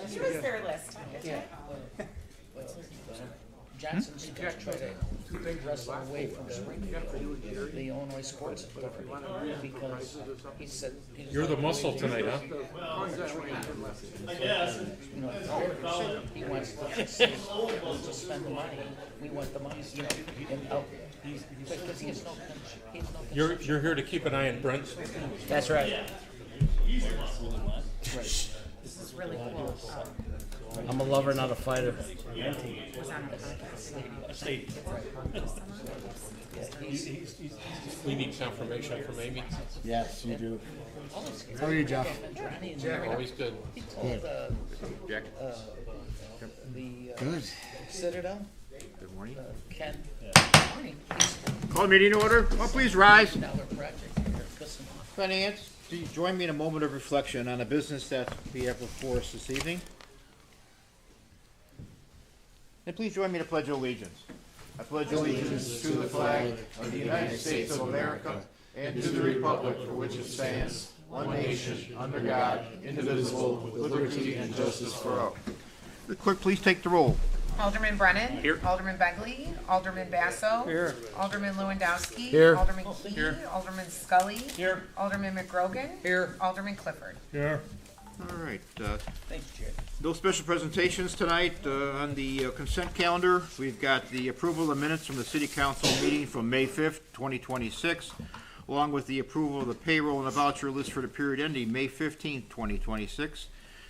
She was there last time. Yeah. Johnson's trying to wrestle away from Springfield, the Illinois Sports Authority, because he said. You're the muscle tonight, huh? You know, he wants to spend the money. We want the money, you know, and because he has no. You're here to keep an eye on Brent. That's right. This is really cool. I'm a lover, not a fighter. Was on a podcast. We need confirmation from Amy. Yes, you do. How are you, Jeff? Always good. He told Jack. the Good. Citadel, Good morning. Ken, morning, Call the meeting to order. Oh, please rise. $1 project here, piss him off. Finance, do you join me in a moment of reflection on the business that we have before us this evening? And please join me to pledge allegiance. I pledge allegiance to the flag of the United States of America and to the republic for which it stands, one nation, under God, indivisible, with liberty and justice for all. The clerk, please take the roll. Alderman Brennan. Here. Alderman Begley. Alderman Basso. Here. Alderman Lewandowski. Here. Alderman Key. Here. Alderman Scully. Here. Alderman McGrogan. Here. Alderman Clifford. Yeah. All right, Thanks, Jared. no special presentations tonight. On the consent calendar, we've got the approval of minutes from the city council meeting from May 5th, 2026, along with the approval of the payroll and the voucher list for the period ending May 15th, 2026.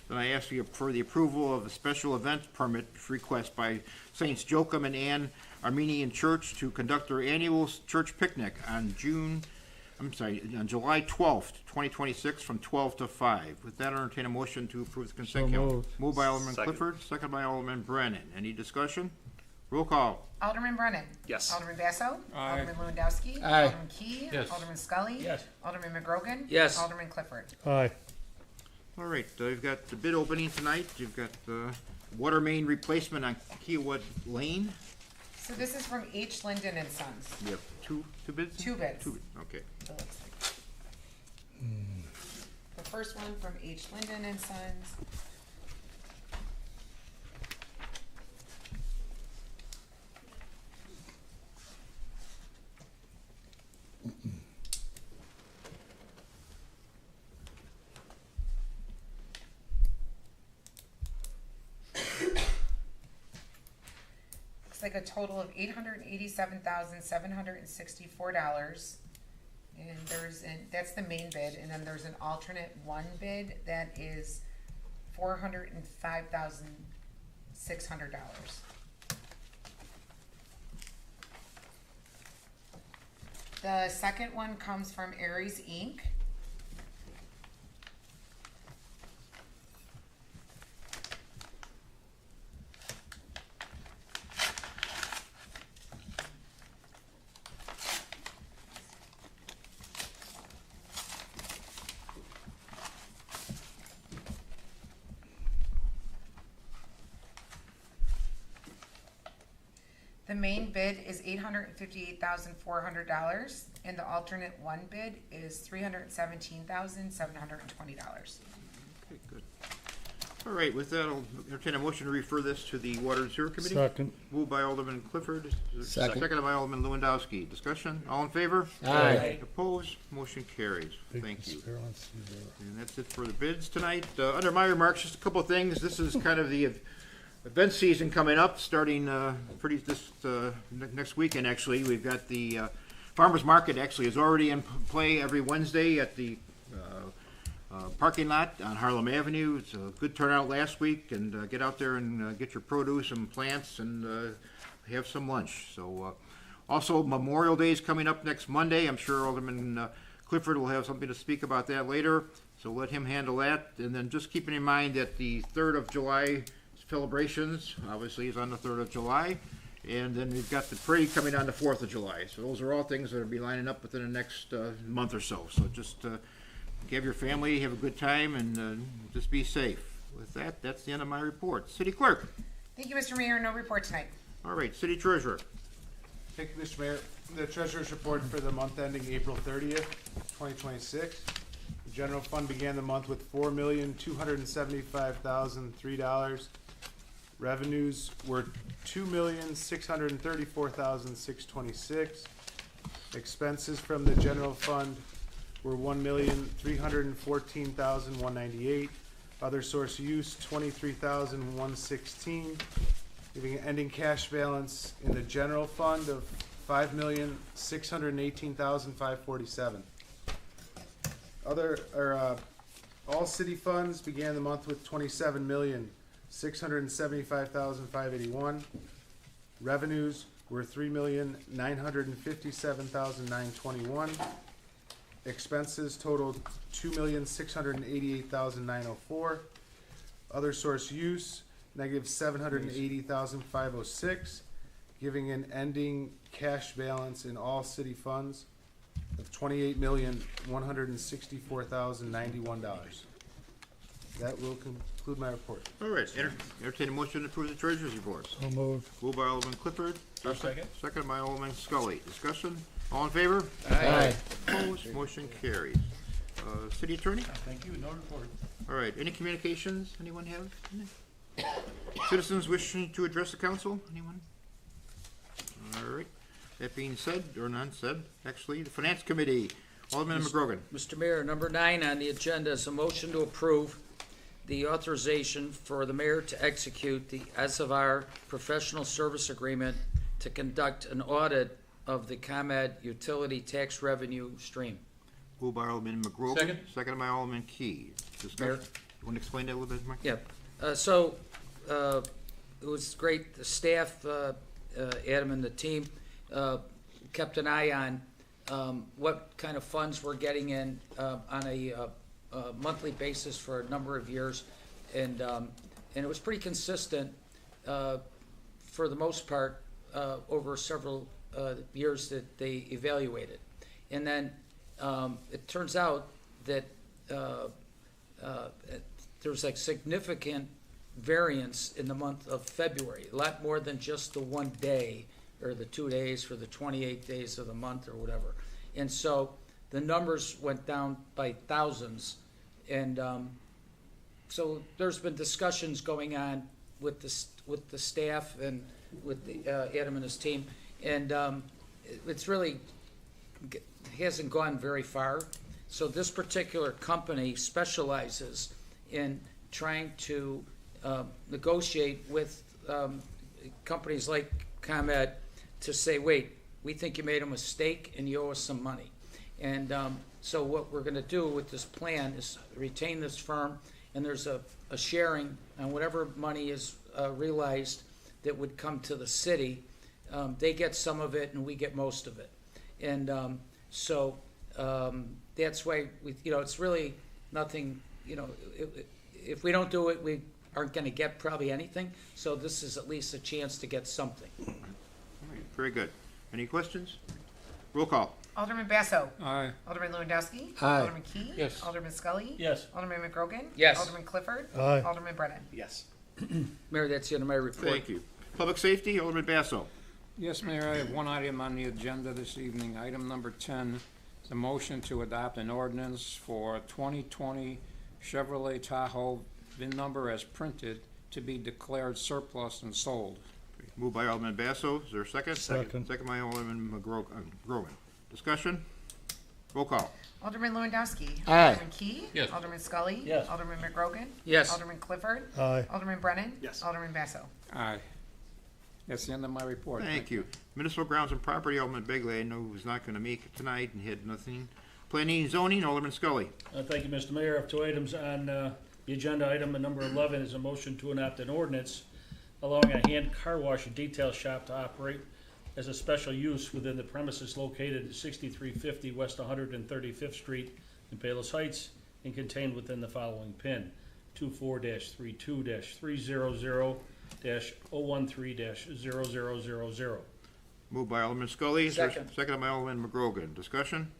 Then I ask you for the approval of a special event permit request by Saints Joachim and Ann Armenian Church to conduct their annual church picnic on July 12th, 2026, from 12 to 5. With that, I entertain a motion to approve the consent calendar. Moved by Alderman Clifford, second by Alderman Brennan. Any discussion? Roll call. Alderman Brennan. Yes. Alderman Basso. Aye. Alderman Lewandowski. Aye. Alderman Key. Yes. Alderman Scully. Yes. Alderman McGrogan. Yes. Alderman Clifford. Aye. All right, you've got the bid opening tonight. You've got the water main replacement on Kiowa Lane. So this is from H. Linden and Sons. You have two bids? Two bids. Okay. So it looks like. The first one from H. Linden and Sons. Looks like a total of $887,764. And that's the main bid, and then there's an alternate one bid that is $405,600. The second one comes from Aries Inc. The main bid is $858,400, and the alternate one bid is $317,720. Okay, good. All right, with that, I'll entertain a motion to refer this to the Water and Sewer Committee. Second. Moved by Alderman Clifford. Second. Seconded by Alderman Lewandowski. Discussion? All in favor? Aye. Opposed? Motion carries. Thank you. And that's it for the bids tonight. Under my remarks, just a couple of things. This is kind of the event season coming up, starting next weekend, actually. We've got the farmers market actually is already in play every Wednesday at the parking lot on Harlem Avenue. It's a good turnout last week, and get out there and get your produce and plants and have some lunch. So also Memorial Day is coming up next Monday. I'm sure Alderman Clifford will have something to speak about that later, so let him handle that. And then just keeping in mind that the 3rd of July celebrations obviously is on the 3rd of July, and then we've got the parade coming on the 4th of July. So those are all things that will be lining up within the next month or so. So just have your family, have a good time, and just be safe. With that, that's the end of my report. City Clerk. Thank you, Mr. Mayor. No report tonight. All right, City Treasurer. Thank you, Mr. Mayor. The Treasurer's report for the month ending April 30th, 2026. The general fund began the month with $4,275,003. Revenues were $2,634,626. Expenses from the general fund were $1,314,198. Other source use, $23,116, giving an ending cash balance in the general fund of $5,618,547. All city funds began the month with $27,675,581. Revenues were $3,957,921. Expenses totaled $2,688,904. Other source use, negative $780,506, giving an ending cash balance in all city funds of $28,164,091. That will conclude my report. All right, entertain a motion to approve the treasurer's reports. So moved. Moved by Alderman Clifford. Second. Second by Alderman Scully. Discussion? All in favor? Aye. Opposed? Motion carries. City Attorney? Thank you, no report. All right, any communications anyone have? Citizens wishing to address the council? Anyone? All right, that being said, or none said, actually, the Finance Committee, Alderman McGrogan. Mr. Mayor, number 9 on the agenda is a motion to approve the authorization for the mayor to execute the SFR professional service agreement to conduct an audit of the ComEd utility tax revenue stream. Moved by Alderman McGrogan. Second. Second by Alderman Key. Discussion? Mayor? You want to explain that a little bit, Mike? Yeah, it was great, the staff, Adam and the team, kept an eye on, what kind of funds we're getting in, on a monthly basis for a number of years. And it was pretty consistent, for the most part, over several, years that they evaluated. And then, it turns out that, there was like significant variance in the month of February, a lot more than just the one day or the 2 days for the 28 days of the month or whatever. And so the numbers went down by thousands. And so there's been discussions going on with the staff and with Adam and his team. And it's really hasn't gone very far. So this particular company specializes in trying to negotiate with companies like ComEd to say, wait, we think you made a mistake and you owe us some money. And so what we're gonna do with this plan is retain this firm, and there's a sharing on whatever money is realized that would come to the city. They get some of it and we get most of it. And so that's why it's really nothing, if we don't do it, we aren't gonna get probably anything. So this is at least a chance to get something. All right, very good. Any questions? Roll call. Alderman Basso. Aye. Alderman Lewandowski. Aye. Alderman Key. Yes. Alderman Scully. Yes. Alderman McGrogan. Yes. Alderman Clifford. Aye. Alderman Brennan. Yes. Mayor, that's the end of my report. Thank you. Public Safety, Alderman Basso. Yes, Mayor, I have one item on the agenda this evening. Item number 10 is a motion to adopt an ordinance for 2020 Chevrolet Tahoe VIN number as printed to be declared surplus and sold. Moved by Alderman Basso. Is there a second? Second. Second by Alderman McGrogan. Discussion? Roll call. Alderman Lewandowski. Aye. Alderman Key. Yes. Alderman Scully. Yes. Alderman McGrogan. Yes. Alderman Clifford. Aye. Alderman Brennan. Yes. Alderman Basso. Aye. That's the end of my report. Thank you. Municipal Grounds and Property, Alderman Begley. I know he was not going to make it tonight and had nothing. Planning and Zoning, Alderman Scully. Thank you, Mr. Mayor. I have 2 items on the agenda. Item number 11 is a motion to enact an ordinance allowing a hand car wash and detail shop to operate as a special use within the premises located at 6350 West 135th Street in Palos Heights and contained within the following PIN: 24-32-300-013-000. Moved by Alderman Scully. Is there- Second. Second by Alderman McGrogan. Discussion?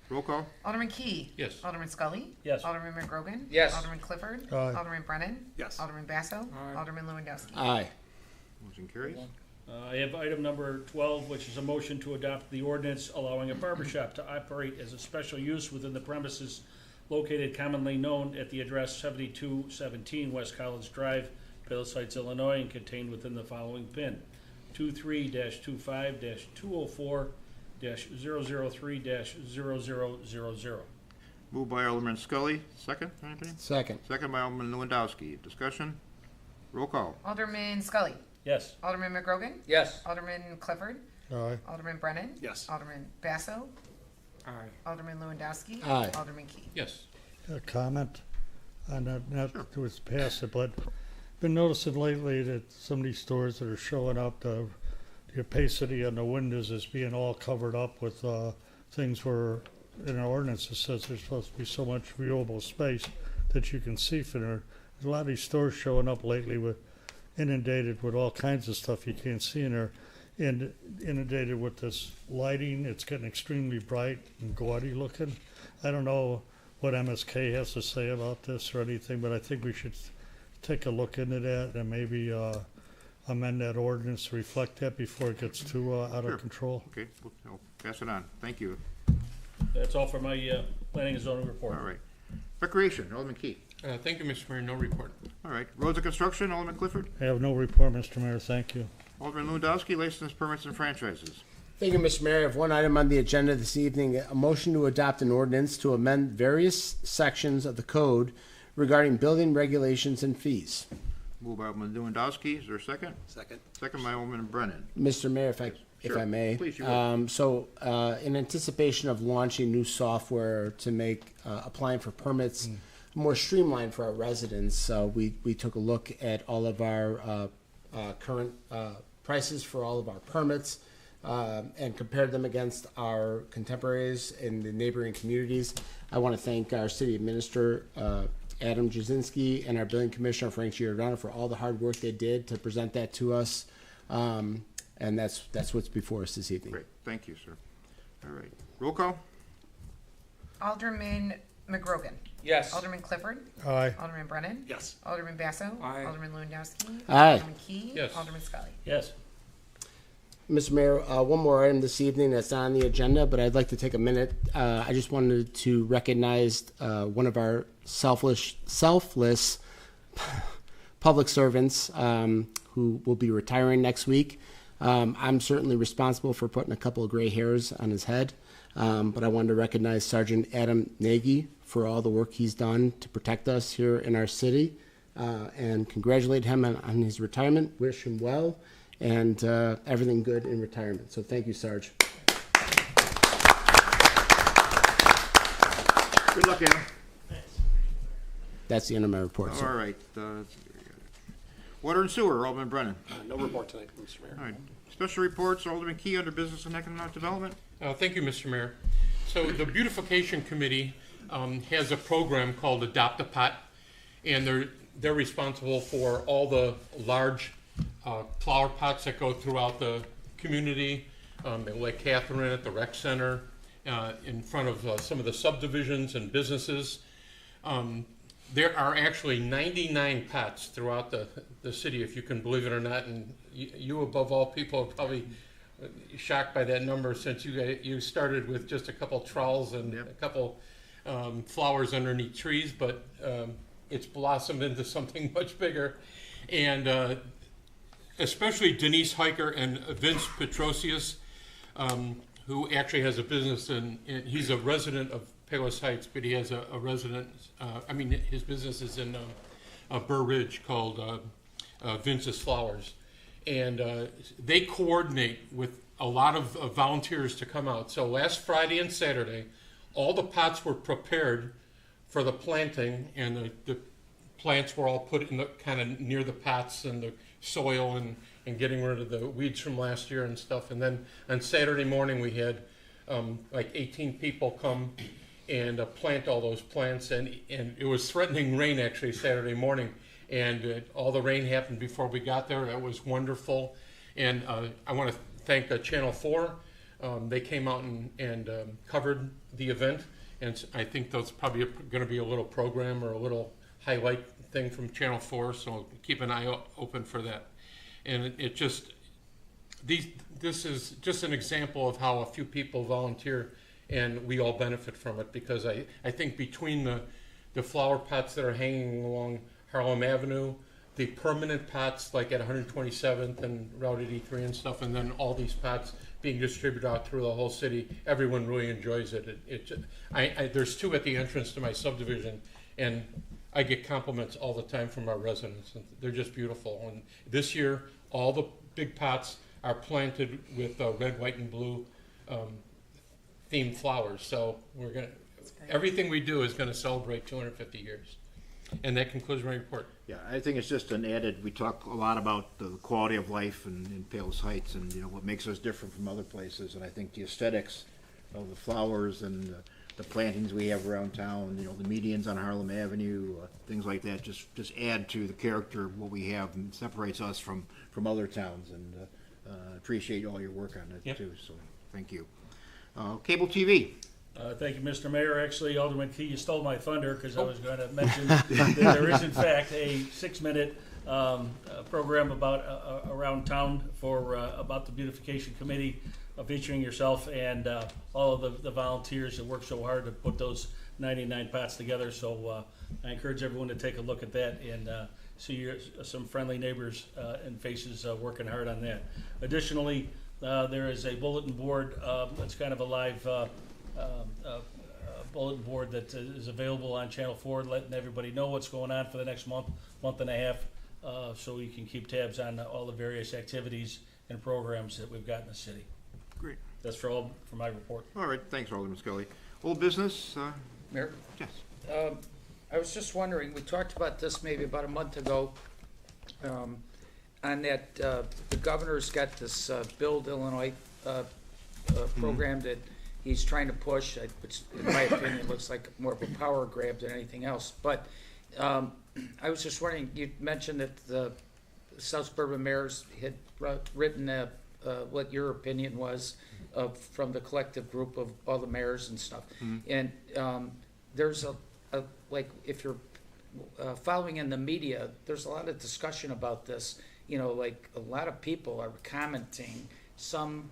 Roll call. Alderman Key. Yes. Alderman Scully. Yes. Alderman McGrogan. Yes. Alderman Clifford. Aye. Alderman Brennan. Yes. Alderman Basso. Aye. Alderman Lewandowski. Aye. Motion carries. I have item number 12, which is a motion to adopt the ordinance allowing a barber shop to operate as a special use within the premises located commonly known at the address 7217 West College Drive, Palos Heights, Illinois, and contained within the following PIN: 23-25-204-003-0000. Moved by Alderman Scully, second, anybody? Second. Second by Alderman Lewandowski. Discussion? Roll call. Alderman Scully. Yes. Alderman McGrogan. Yes. Alderman Clifford. Aye. Alderman Brennan. Yes. Alderman Basso. Aye. Alderman Lewandowski. Aye. Alderman Key. Yes. A comment on that, not to its passive, but been noticing lately that some of these stores that are showing up, the opacity on the windows is being all covered up with things where in an ordinance it says there's supposed to be so much viewable space that you can see from there. There's a lot of these stores showing up lately with inundated with all kinds of stuff you can't see in there, and inundated with this lighting. It's getting extremely bright and gaudy looking. I don't know what MSK has to say about this or anything, but I think we should take a look into that and maybe amend that ordinance to reflect that before it gets too out Sure. of control. Okay, I'll pass it on. Thank you. That's all for my planning and zoning report. All right. Recreation, Alderman Key. Thank you, Mr. Mayor. No report. All right. Roads and Construction, Alderman Clifford. I have no report, Mr. Mayor. Thank you. Alderman Lewandowski, License, Permits, and Franchises. Thank you, Mr. Mayor. I have one item on the agenda this evening, a motion to adopt an ordinance to amend various sections of the code regarding building regulations and fees. Moved by Alderman Lewandowski. Is there a second? Second. Second by Alderman Brennan. Mr. Mayor, if Sure. I may. Please, you will. In anticipation of launching new software to make applying for permits more streamlined for our residents, we took a look at all of our current prices for all of our permits and compared them against our contemporaries in the neighboring communities. I want to thank our city administrator, Adam Jasinski, and our building commissioner, Frank Giordano, for all the hard work they did to present that to us. And that's what's before us this evening. Great. Thank you, sir. All right. Roll call. Alderman McGrogan. Yes. Alderman Clifford. Aye. Alderman Brennan. Yes. Alderman Basso. Aye. Alderman Lewandowski. Aye. Alderman Key. Yes. Alderman Scully. Yes. Mr. Mayor, one more item this evening that's not on the agenda, but I'd like to take a minute. I just wanted to recognize one of our selfless public servants who will be retiring next week. I'm certainly responsible for putting a couple of gray hairs on his head, but I wanted to recognize Sergeant Adam Nagy for all the work he's done to protect us here in our city, and congratulate him on his retirement. Wish him well and everything good in retirement. So thank you, Sarge. Good luck, Adam. That's the end of my report, sir. All right. Water and Sewer, Alderman Brennan. No report tonight, Mr. Mayor. All right. Special reports, Alderman Key under Business and Economic Development. Thank you, Mr. Mayor. So the Beautification Committee has a program called Adopt a Pot, and they're responsible for all the large flower pots that go throughout the community, at Lake Catherine, at the rec center, in front of some of the subdivisions and businesses. There are actually 99 pots throughout the city, if you can believe it or not, and you above all people are probably shocked by that number, since you started with just a couple trowels and a couple flowers underneath trees, but it's blossomed into something much bigger. And especially Denise Hiker and Vince Petrosius, who actually has a business, and he's a resident of Palos Heights, but he has a resident, his business is in Burr Ridge called Vince's Flowers. And they coordinate with a lot of volunteers to come out. So last Friday and Saturday, all the pots were prepared for the planting, and the plants were all put in the kind of near the pots and the soil and getting rid of the weeds from last year and stuff. And then on Saturday morning, we had like 18 people come and plant all those plants, and it was threatening rain actually Saturday morning, and all the rain happened before we got there. That was wonderful. And I want to thank Channel 4. They came out and covered the event, and I think that's probably going to be a little program or a little highlight thing from Channel 4, so keep an eye open for that. And this is just an example of how a few people volunteer and we all benefit from it, because I think between the flower pots that are hanging along Harlem Avenue, the permanent pots like at 127th and Route 83 and stuff, and then all these pots being distributed out through the whole city, everyone really enjoys it. There's 2 at the entrance to my subdivision, and I get compliments all the time from our residents. And they're just beautiful. And this year, all the big pots are planted with red, white, and blue themed flowers. So everything we do is gonna celebrate 250 years. And that concludes my report. Yeah, I think it's just an added, we talk a lot about the quality of life in Palos Heights and, what makes us different from other places. And I think the aesthetics of the flowers and the plantings we have around town, the medians on Harlem Avenue, things like that, just add to the character of what we have and separates us from other towns. And appreciate all your work on it, Yep. too, so thank you. Cable TV. Thank you, Mr. Mayor. Actually, Alderman Key, you stole my thunder because I was going to mention that there is, in fact, a 6-minute program around town about the beautification committee, featuring yourself and all of the volunteers that work so hard to put those 99 pots together. So I encourage everyone to take a look at that and see some friendly neighbors and faces working hard on that. Additionally, there is a bulletin board that's kind of a live bulletin board that is available on Channel 4, letting everybody know what's going on for the next month and a half, so you can keep tabs on all the various activities and programs that we've got in the city. Great. That's for my report. All right, thanks, Alderman Scully. Old business, Mayor? yes. I was just wondering, we talked about this maybe about a month ago, on that, the governor's got this Build Illinois program that he's trying to push, which in my opinion looks like more of a power grab than anything else. But I was just wondering, you mentioned that the South Suburban mayors had written what your opinion was from the collective group of all the mayors and stuff. And there's like, if you're following in the media, there's a lot of discussion about this. Like a lot of people are commenting, some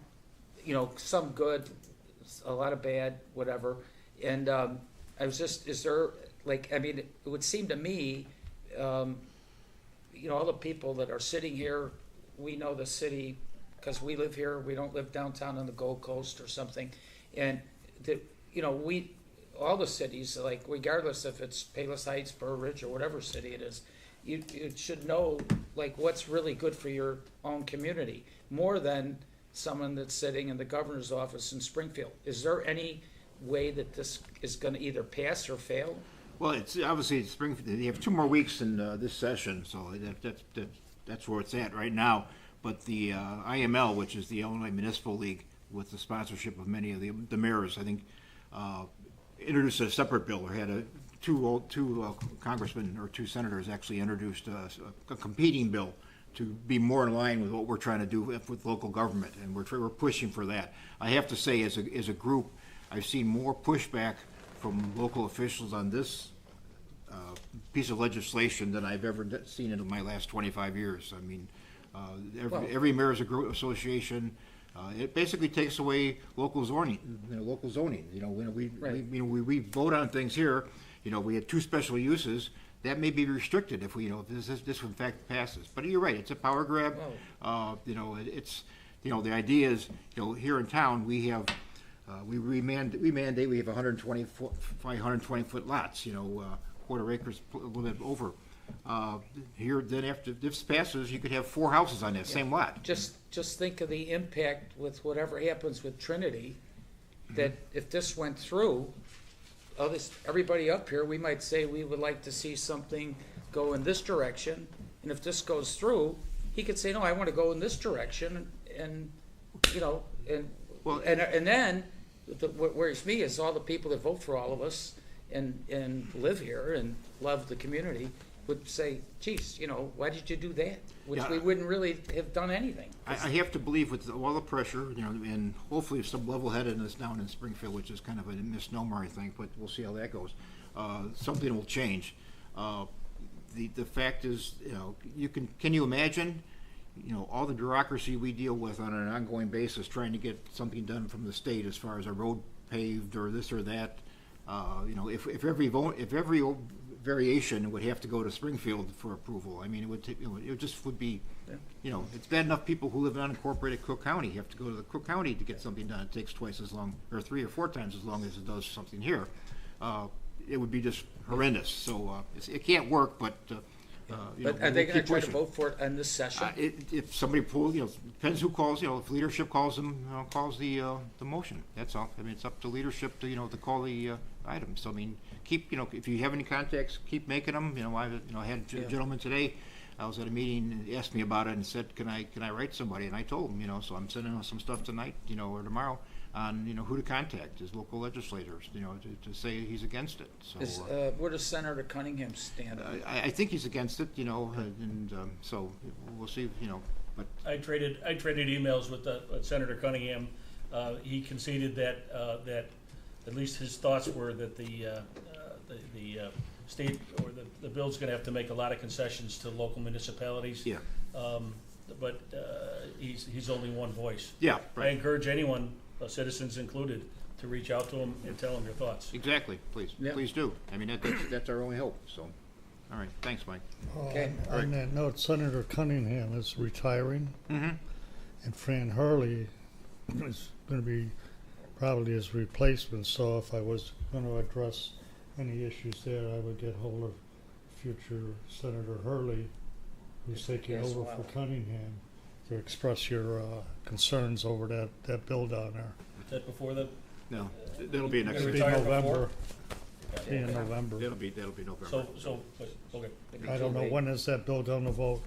good, a lot of bad, whatever. And I was just, is there, like, I mean, it would seem to me, all the people that are sitting here, we know the city because we live here. We don't live downtown on the Gold Coast or something. And, all the cities, like, regardless if it's Palos Heights, Burr Ridge, or whatever city it is, you should know, like, what's really good for your own community, more than someone that's sitting in the governor's office in Springfield. Is there any way that this is going to either pass or fail? Well, it's obviously Springfield. You have 2 more weeks in this session, so that's where it's at right now. But the IML, which is the Illinois Municipal League, with the sponsorship of many of the mayors, I think, introduced a separate bill, or had two congressmen or 2 senators actually introduced a competing bill to be more in line with what we're trying to do with local government, and we're pushing for that. I have to say, as a group, I've seen more pushback from local officials on this piece of legislation than I've ever seen in my last 25 years. I mean, every mayor's association. It basically takes away local zoning. We vote on things here. We had 2 special uses. That may be restricted if if this in fact passes. But you're right, it's a power grab. It's the idea is here in town we have we mandate we have 120 foot lots. Quarter acres, a little bit over. Here, then after this passes, you could have 4 houses on that same lot. Just think of the impact with whatever happens with Trinity, that if this went through, everybody up here, we might say we would like to see something go in this direction, and if this goes through, he could say, no, I want to go in this direction, and then what worries me is all the people that vote for all of us and live here and love the community would say, geez, why did you do that? Which we wouldn't really have done anything. I have to believe with all the pressure, and hopefully some level-headedness down in Springfield, which is kind of a misnomer, I think, but we'll see how that goes. Something will change. The fact is, can you imagine, all the bureaucracy we deal with on an ongoing basis trying to get something done from the state as far as our road paved or this or that. You know, if every variation would have to go to Springfield for approval, I mean, it would, you know, it just would be, you know, it's bad enough people who live in unincorporated Cook County have to go to the Cook County to get something done. It takes twice as long, or 3 or 4 times as long as it does something here. It would be just horrendous. So it can't work, but you know, But are they we'll gonna keep try to pushing. vote for it in this session? If somebody pulls, you know, depends who calls, you know, if leadership calls them, calls the motion, that's all. I mean, it's up to leadership to, you know, to call the item. So, I mean, keep, you know, if you have any contacts, keep making them. You know, I had a gentleman today, I was at a meeting, and he asked me about it and said, can I write somebody? And I told him, you know, so I'm sending out some stuff tonight, you know, or tomorrow on, you know, who to contact, his local legislators, you know, to say he's against it. So, Where does Senator Cunningham stand on it? I think he's against it, you know, and so we'll see, you know, but I traded emails with Senator Cunningham. He conceded that at least his thoughts were that the state or the bill's going to have to make a lot of concessions to local municipalities. yeah, But he's only one voice. yeah, I right. encourage anyone, citizens included, to reach out to him and tell him your thoughts. Exactly, please, Yeah. please do. I mean, that's our only hope, so. All right, thanks, Mike. Okay. On that note, Senator Cunningham is retiring, Mm-hmm. and Fran Hurley is going to be probably his replacement. So if I was going to address any issues there, I would get hold of future Senator Hurley, who's taking As over well. for Cunningham, to express your concerns over that bill down there. Is that before the, No, that'll be next, It'll be Retired November. before? Be in November. that'll be November. Okay. I don't know, when is that bill going to vote?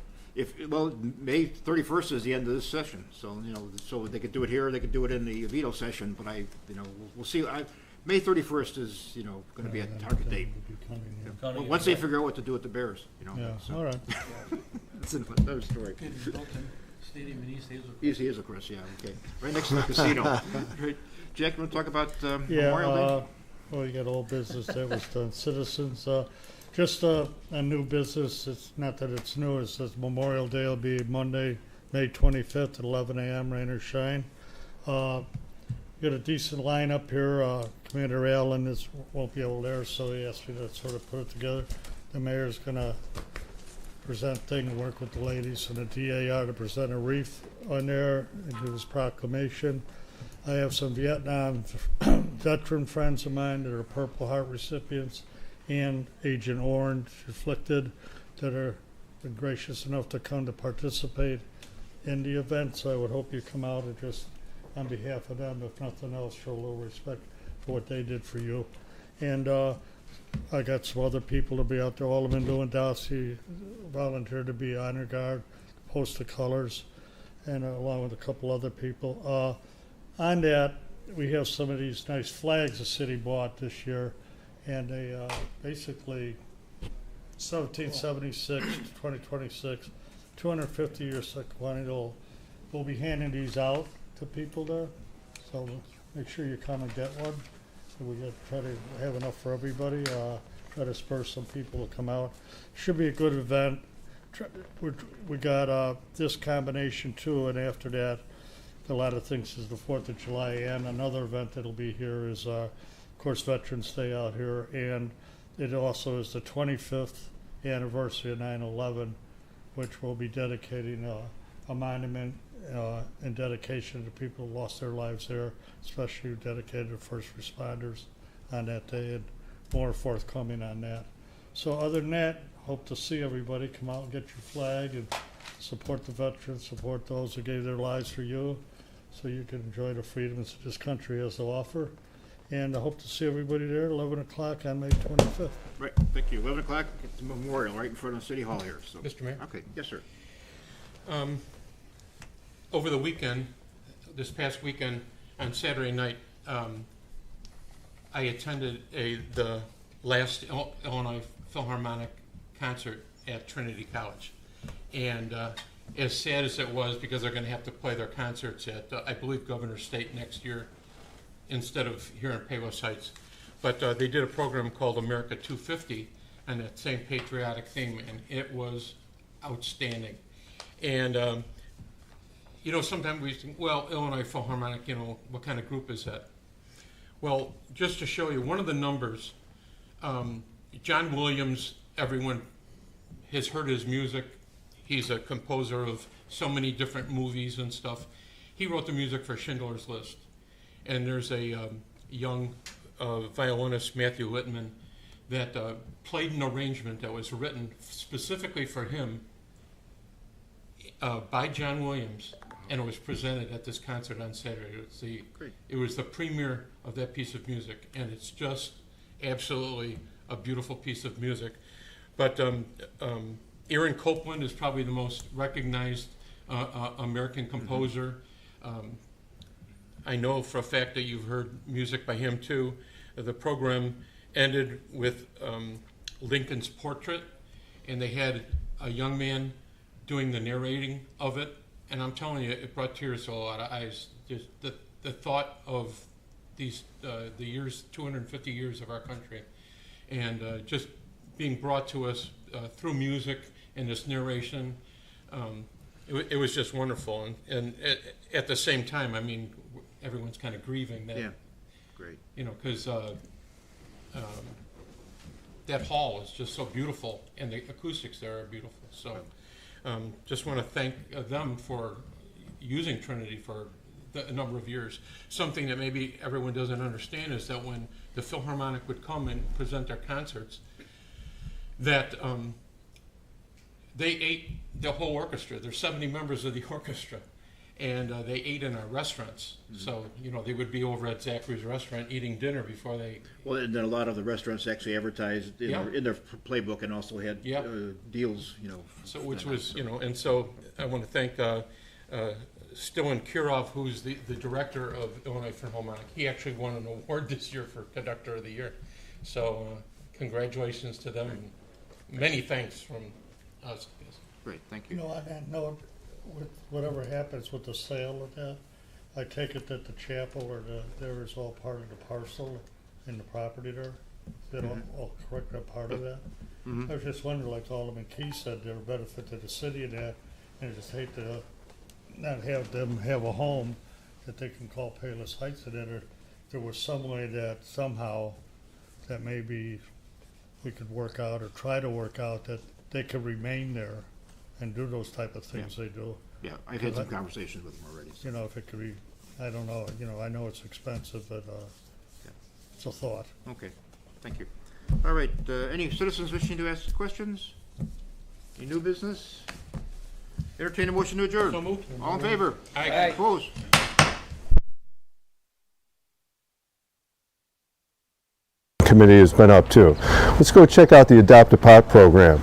Well, May 31st is the end of this session, so, you know, so they could do it here, they could do it in the veto session, but you know, we'll see. May 31st is, you know, gonna be a target date. Cunningham, Once they right. figure out what to do with the Bears, you know. Yeah, so. all right. That's another story. Stadium in East Hazel. Easy as a Chris, yeah, okay. Right next to the casino. Right. Jack, you wanna talk about Yeah, Memorial Day? well, you got old business that was done. Citizens, just a new business. It's not that it's new. It says Memorial Day will be Monday, May 25th at 11 a.m. Rain or shine. Got a decent lineup here. Commander Allen won't be able there, so he asked me to sort of put it together. The mayor's gonna present thing and work with the ladies and the DAR to present a wreath on there and do his proclamation. I have some Vietnam veteran friends of mine that are Purple Heart recipients and Agent Orange afflicted that are been gracious enough to come to participate in the event. So I would hope you come out and just, on behalf of them, if nothing else, show a little respect for what they did for you. And I got some other people to be out there. Alderman Lewandowski volunteered to be honor guard, post the colors, and along with a couple other people. On that, we have some of these nice flags the city bought this year, and they basically 1776 to 2026, 250 year sequential. We'll be handing these out to people there, so make sure you come and get one. So we try to have enough for everybody. Try to spur some people to come out. Should be a good event. We got this combination too, and after that, a lot of things is the 4th of July, and another event that'll be here is, of course, Veterans Day out here, and it also is the 25th anniversary of 9/11, which will be dedicating a monument in dedication to people who lost their lives there, especially dedicated to first responders on that day, and more forthcoming on that. So other than that, hope to see everybody come out and get your flag and support the veterans, support those who gave their lives for you, so you can enjoy the freedoms that this country has to offer. And I hope to see everybody there at 11 o'clock on May 25th. Right, thank you. 11 o'clock at the memorial, right in front of City Hall here, so. Mr. Mayor? Okay, yes, sir. Over the weekend, this past weekend, on Saturday night, I attended the last Illinois Philharmonic concert at Trinity College. And as sad as it was, because they're going to have to play their concerts at, I believe, Governor State next year instead of here in Palos Heights. But they did a program called America 250 on that same patriotic theme, and it was outstanding. And you know, sometimes we think, well, Illinois Philharmonic, you know, what kind of group is that? Well, just to show you, one of the numbers, John Williams, everyone has heard his music. He's a composer of so many different movies and stuff. He wrote the music for Schindler's List. And there's a young violinist, Matthew Littman, that played an arrangement that was written specifically for him by John Williams, and it was presented at this concert on Saturday. It was the premiere of that piece of music, and it's just absolutely a beautiful piece of music. But Aaron Copland is probably the most recognized American composer. I know for a fact that you've heard music by him too. The program ended with Lincoln's portrait, and they had a young man doing the narrating of it. And I'm telling you, it brought tears to a lot of eyes. Just the thought of these the years, 250 years of our country, and just being brought to us through music and this narration. It was just wonderful, and at the same time, I mean, everyone's kind of grieving that. Yeah, great. You know, because that hall is just so beautiful, and the acoustics there are beautiful. So, just want to thank them for using Trinity for a number of years. Something that maybe everyone doesn't understand is that when the Philharmonic would come and present their concerts, that they ate the whole orchestra. There's 70 members of the orchestra, and they ate in our restaurants. So, you know, they would be over at Zachary's restaurant eating dinner before they... Well, and then a lot of the restaurants actually advertised in their playbook and also had deals, you know. So, which was, you know, and so I want to thank Stillen Kirov, who's the director of Illinois Philharmonic. He actually won an award this year for Conductor of the Year. So, congratulations to them, and many thanks from us. Great, thank You you. know, on that note, with whatever happens with the sale of that, I take it that the chapel or there is all part of the parcel in the property there? Is that all correct, that part of that? I was just wondering, like Alderman Key said, there are benefit to the city of that, and I just hate to not have them have a home that they can call Palos Heights, and then there was some way that somehow that maybe we could work out or try to work out that they could remain there and do those type of things they do. Yeah, I've had some conversations with them already. So. You know, if it could be, I don't know, you know, I know it's expensive, but it's a thought. Okay, thank you. All right, any citizens wishing to ask questions? Any new business? Entertain a motion to adjourn. So moved. All in favor? Aye. Opposed? Committee has been up to. Let's go check out the Adopt a Pot program.